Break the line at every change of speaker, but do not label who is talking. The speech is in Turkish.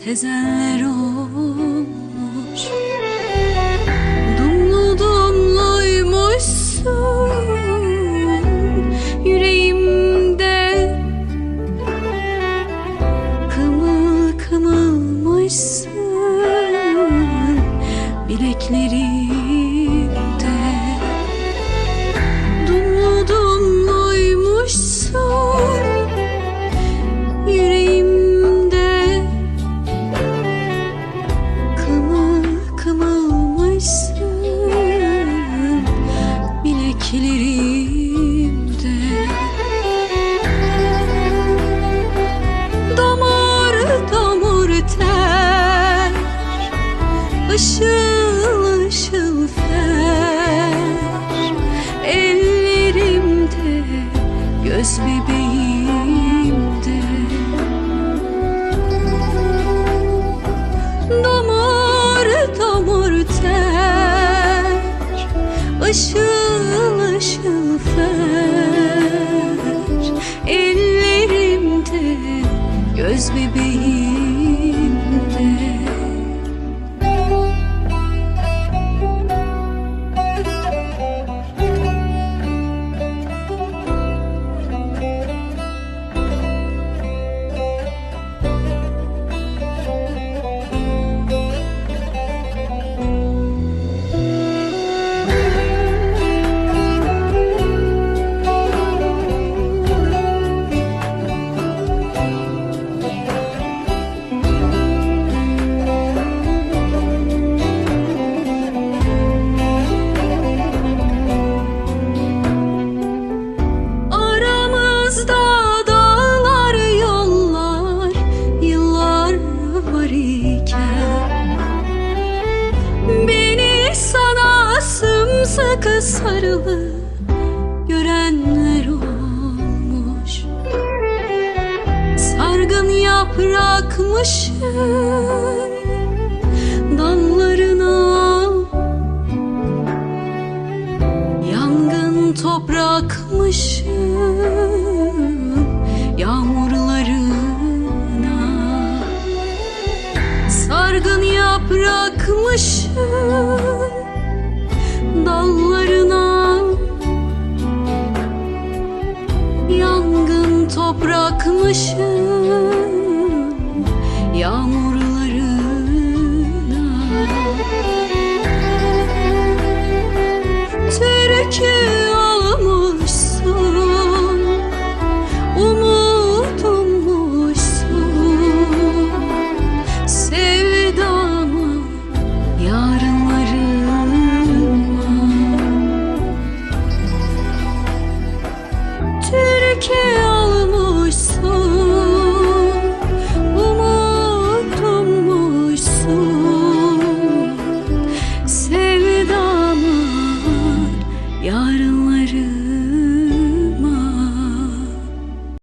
sezenler olmuş. Dumlu dumluymuşsun yüreğimde, kımıl kımılmışsın bileklerimde. Dumlu dumluymuşsun yüreğimde, kımıl kımılmışsın bileklerimde. Damar damar ter, ışıl ışıl fer, ellerimde, göz bebeğimde. Damar damar ter, ışıl ışıl fer, ellerimde, göz bebeğimde. Beni sana sımsıkı sarılı görenler olmuş. Sargın yaprakmışım dallarına, yangın toprakmışım yağmurlarına. Sargın yaprakmışım dallarına, yangın toprakmışım yağmurlarına. Türkü